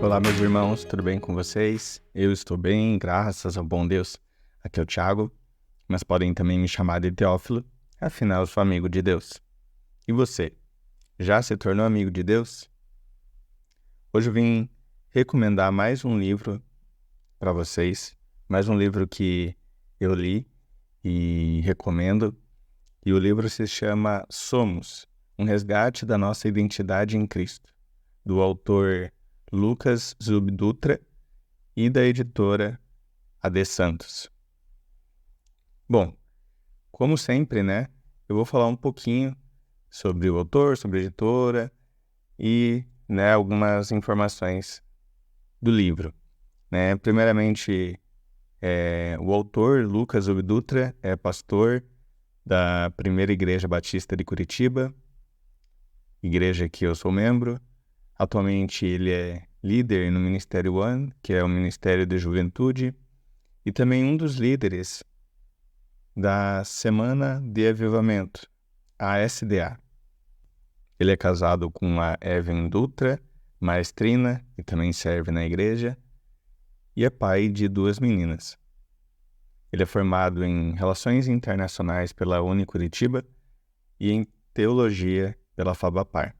Olá, meus irmãos, tudo bem com vocês? Eu estou bem, graças ao bom Deus. Aqui é o Thiago, mas podem também me chamar de Teófilo, afinal eu sou amigo de Deus. E você, já se tornou amigo de Deus? Hoje eu vim recomendar mais um livro para vocês, mais um livro que eu li e recomendo, e o livro se chama Somos, um resgate da nossa identidade em Cristo, do autor Lucas Zubdutra e da editora AD Santos. Bom, como sempre, né, eu vou falar um pouquinho sobre o autor, sobre a editora e, né, algumas informações do livro, né. Primeiramente, o autor, Lucas Zubdutra, é pastor da Primeira Igreja Batista de Curitiba, igreja que eu sou membro. Atualmente ele é líder no Ministério One, que é o Ministério de Juventude, e também um dos líderes da Semana de Avivamento, a SDA. Ele é casado com a Evan Dutra, maestrina, e também serve na igreja, e é pai de 2 meninas. Ele é formado em Relações Internacionais pela Unicuritiba e em Teologia pela Fabapar.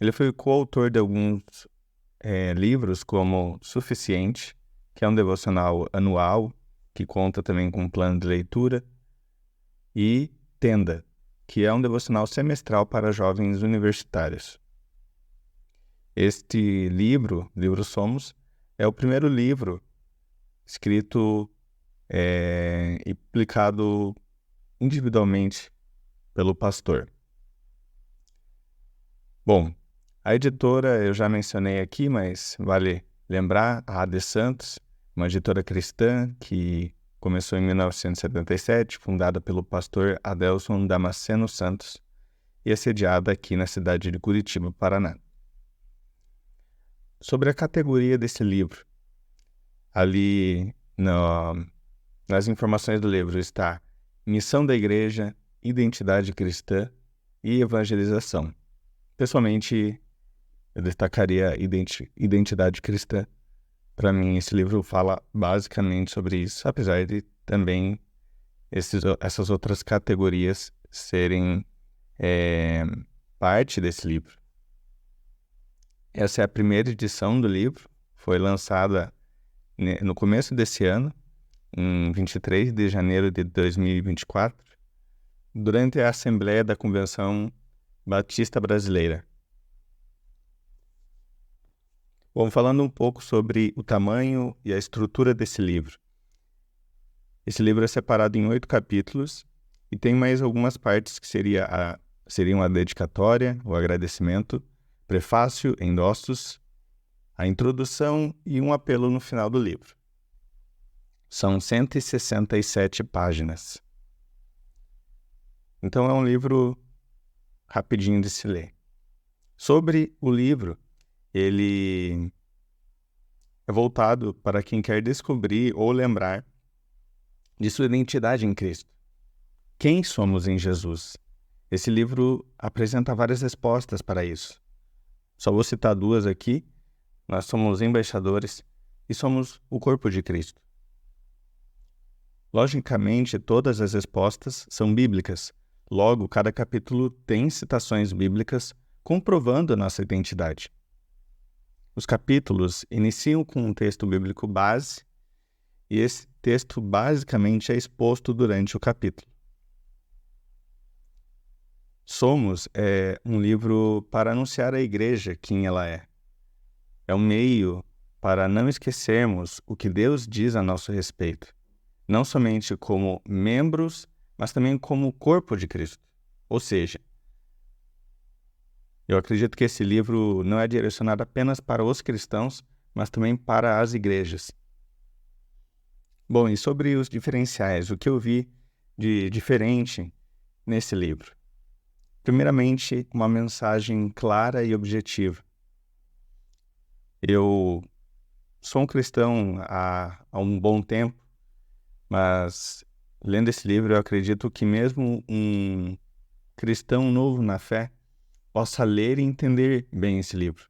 Ele foi coautor de alguns livros como Suficiente, que é um devocional anual, que conta também com um plano de leitura, e Tenda, que é um devocional semestral para jovens universitários. Este livro Somos, é o primeiro livro escrito e publicado individualmente pelo pastor. Bom, a editora eu já mencionei aqui, mas vale lembrar, a AD Santos, uma editora cristã que começou em 1977, fundada pelo pastor Adelson Damasceno Santos e é sediada aqui na cidade de Curitiba, Paraná. Sobre a categoria desse livro, ali nas informações do livro está Missão da Igreja, Identidade Cristã e Evangelização. Pessoalmente, eu destacaria Identidade Cristã. Para mim, esse livro fala basicamente sobre isso, apesar de também essas outras categorias serem parte desse livro. Essa é a primeira edição do livro, foi lançada no começo desse ano, em 23 de janeiro de 2024, durante a Assembleia da Convenção Batista Brasileira. Bom, falando um pouco sobre o tamanho e a estrutura desse livro. Esse livro é separado em 8 capítulos e tem mais algumas partes que seriam a dedicatória, o agradecimento, prefácio, endossos, a introdução e um apelo no final do livro. São 167 páginas. Então é um livro rapidinho de se ler. Sobre o livro, ele é voltado para quem quer descobrir ou lembrar de sua identidade em Cristo. Quem somos em Jesus? Esse livro apresenta várias respostas para isso. Só vou citar 2 aqui. Nós somos embaixadores e somos o corpo de Cristo. Logicamente, todas as respostas são bíblicas. Logo, cada capítulo tem citações bíblicas comprovando a nossa identidade. Os capítulos iniciam com um texto bíblico base e esse texto basicamente é exposto durante o capítulo. Somos é um livro para anunciar à igreja quem ela é. É um meio para não esquecermos o que Deus diz a nosso respeito, não somente como membros, mas também como corpo de Cristo. Ou seja, eu acredito que esse livro não é direcionado apenas para os cristãos, mas também para as igrejas. Bom, e sobre os diferenciais, o que eu vi de diferente nesse livro? Primeiramente, uma mensagem clara e objetiva. Eu sou um cristão há um bom tempo, mas lendo esse livro eu acredito que mesmo um cristão novo na fé possa ler e entender bem esse livro.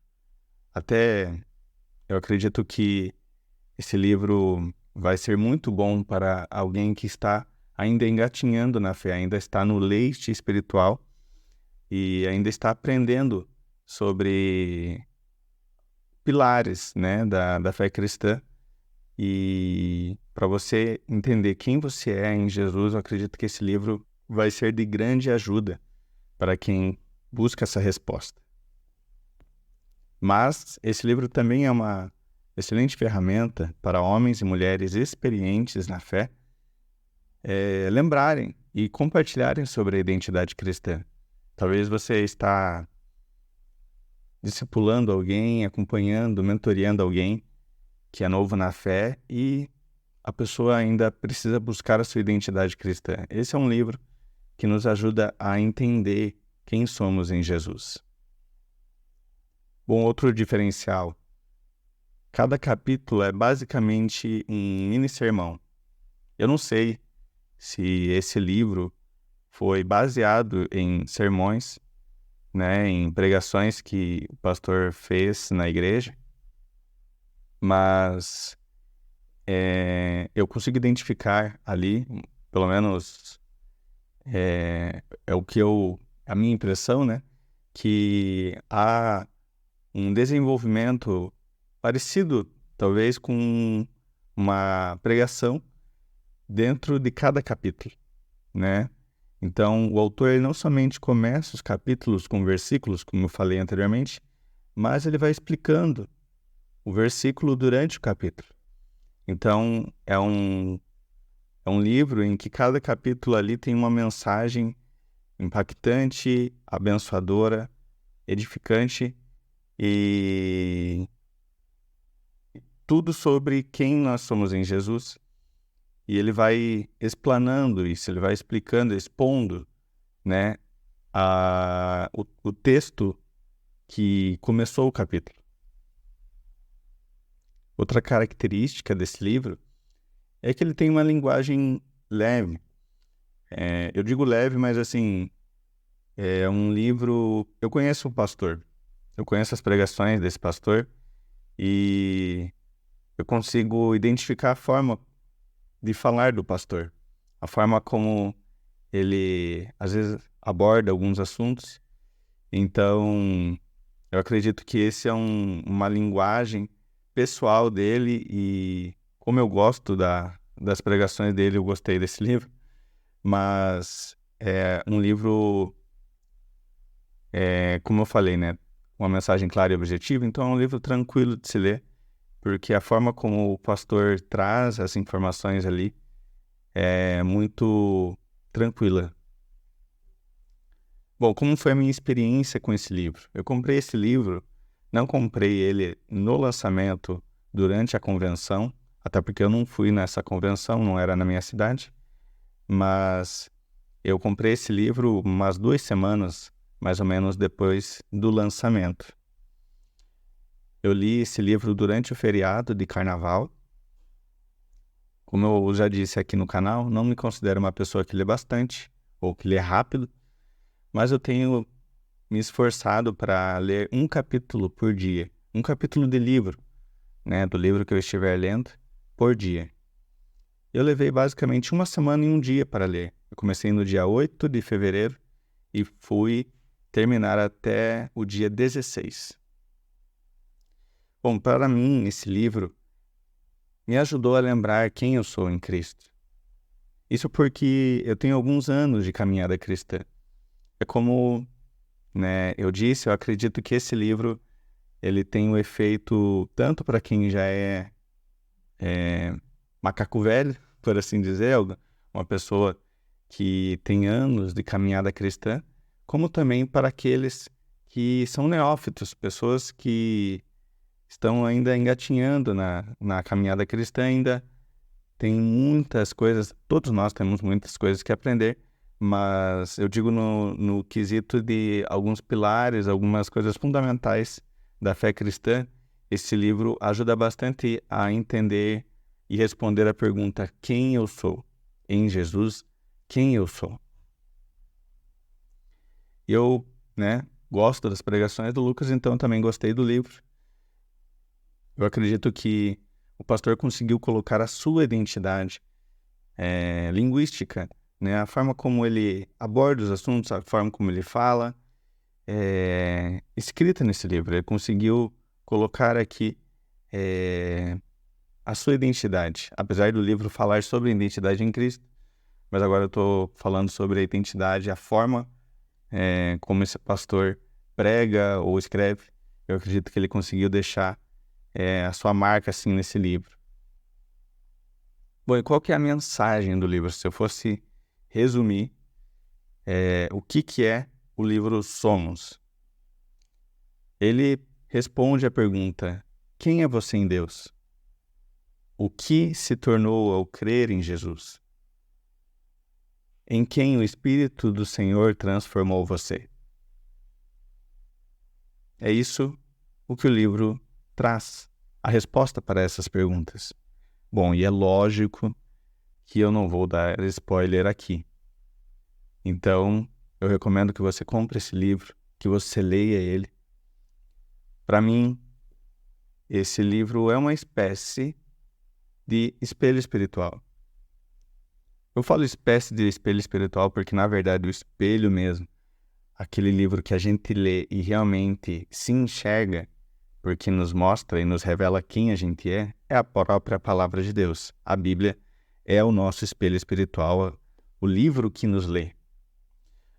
Até Eu acredito que esse livro vai ser muito bom para alguém que está ainda engatinhando na fé, ainda está no leite espiritual e ainda está aprendendo sobre pilares, né, da fé cristã. E para você entender quem você é em Jesus, eu acredito que esse livro vai ser de grande ajuda para quem busca essa resposta. Mas esse livro também é uma excelente ferramenta para homens e mulheres experientes na fé lembrarem e compartilharem sobre a identidade cristã. Talvez você está discipulando alguém, acompanhando, mentoreando alguém que é novo na fé e a pessoa ainda precisa buscar a sua identidade cristã. Esse é um livro que nos ajuda a entender quem somos em Jesus. Bom, outro diferencial. Cada capítulo é basicamente um mini sermão. Eu não sei se esse livro foi baseado em sermões, né, em pregações que o pastor fez na igreja, mas eu consigo identificar ali, pelo menos é o que a minha impressão, né, que há um desenvolvimento parecido, talvez, com uma pregação dentro de cada capítulo, né? Então, o autor ele não somente começa os capítulos com versículos, como eu falei anteriormente, mas ele vai explicando o versículo durante o capítulo. Então, é um livro em que cada capítulo ali tem uma mensagem impactante, abençoadora, edificante e tudo sobre quem nós somos em Jesus. E ele vai explanando isso, ele vai explicando, expondo, né, o texto que começou o capítulo. Outra característica desse livro é que ele tem uma linguagem leve. Eu digo leve, mas assim, é um livro... Eu conheço o pastor, eu conheço as pregações desse pastor e eu consigo identificar a forma de falar do pastor, a forma como ele, às vezes, aborda alguns assuntos. Então, eu acredito que esse é uma linguagem pessoal dele e como eu gosto das pregações dele, eu gostei desse livro, mas é um livro, como eu falei, né, uma mensagem clara e objetiva, então é um livro tranquilo de se ler, porque a forma como o pastor traz as informações ali é muito tranquila. Bom, como foi a minha experiência com esse livro? Eu comprei esse livro, não comprei ele no lançamento durante a convenção, até porque eu não fui nessa convenção, não era na minha cidade, mas eu comprei esse livro umas 2 semanas, mais ou menos, depois do lançamento. Eu li esse livro durante o feriado de Carnaval. Como eu já disse aqui no canal, não me considero uma pessoa que lê bastante ou que lê rápido, mas eu tenho me esforçado para ler um capítulo por dia, um capítulo de livro, né, do livro que eu estiver lendo, por dia. Eu levei basicamente 1 semana e 1 dia para ler. Eu comecei no dia 8 de fevereiro e fui terminar até o dia 16. Bom, para mim, esse livro me ajudou a lembrar quem eu sou em Cristo. Isso porque eu tenho alguns anos de caminhada cristã. É como, né, eu disse, eu acredito que esse livro ele tem um efeito tanto para quem já é macaco velho, por assim dizer, uma pessoa que tem anos de caminhada cristã, como também para aqueles que são neófitos, pessoas que estão ainda engatinhando na caminhada cristã, ainda tem muitas coisas, todos nós temos muitas coisas que aprender, mas eu digo no quesito de alguns pilares, algumas coisas fundamentais da fé cristã, esse livro ajuda bastante a entender e responder a pergunta: quem eu sou? Em Jesus, quem eu sou? Eu, né, gosto das pregações do Lucas, então também gostei do livro. Eu acredito que o pastor conseguiu colocar a sua identidade linguística, né? A forma como ele aborda os assuntos, a forma como ele fala, escrita nesse livro. Ele conseguiu colocar aqui a sua identidade. Apesar do livro falar sobre a identidade em Cristo, mas agora eu estou falando sobre a identidade, a forma como esse pastor prega ou escreve. Eu acredito que ele conseguiu deixar a sua marca assim nesse livro. Bom, e qual que é a mensagem do livro? Se eu fosse resumir o que é o livro Somos, ele responde a pergunta: quem é você em Deus? O que se tornou ao crer em Jesus? Em quem o Espírito do Senhor transformou você? É isso o que o livro traz, a resposta para essas perguntas. Bom, e é lógico que eu não vou dar spoiler aqui. Então, eu recomendo que você compre esse livro, que você leia ele. Para mim, esse livro é uma espécie de espelho espiritual. Eu falo espécie de espelho espiritual porque, na verdade, o espelho mesmo, aquele livro que a gente lê e realmente se enxerga, porque nos mostra e nos revela quem a gente é a própria palavra de Deus. A Bíblia é o nosso espelho espiritual, o livro que nos lê.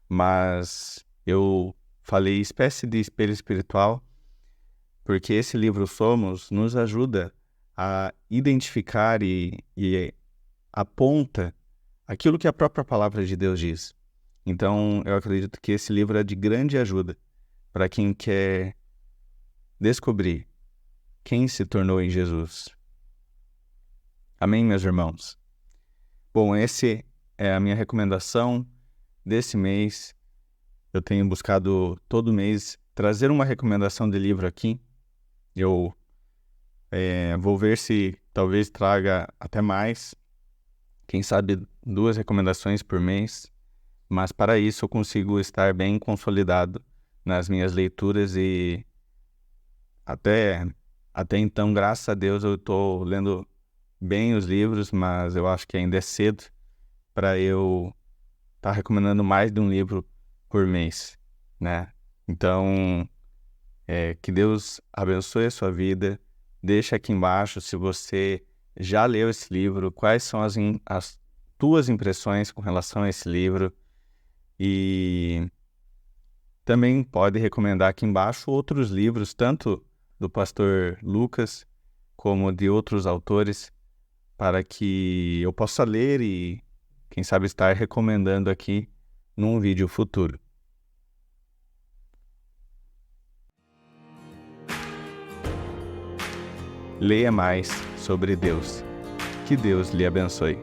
Mas eu falei espécie de espelho espiritual porque esse livro Somos nos ajuda a identificar e aponta aquilo que a própria palavra de Deus diz. Então, eu acredito que esse livro é de grande ajuda para quem quer descobrir quem se tornou em Jesus. Amém, meus irmãos? Bom, essa é a minha recomendação desse mês. Eu tenho buscado todo mês trazer uma recomendação de livro aqui. Eu vou ver se talvez traga até mais. Quem sabe 2 recomendações por mês. Mas para isso eu consigo estar bem consolidado nas minhas leituras e até então, graças a Deus, eu estou lendo bem os livros, mas eu acho que ainda é cedo para eu estar recomendando mais de um livro por mês, né? Então, que Deus abençoe a sua vida. Deixa aqui embaixo se você já leu esse livro, quais são as tuas impressões com relação a esse livro. E também pode recomendar aqui embaixo outros livros, tanto do pastor Lucas como de outros autores, para que eu possa ler e, quem sabe, estar recomendando aqui num vídeo futuro. Leia mais sobre Deus. Que Deus lhe abençoe.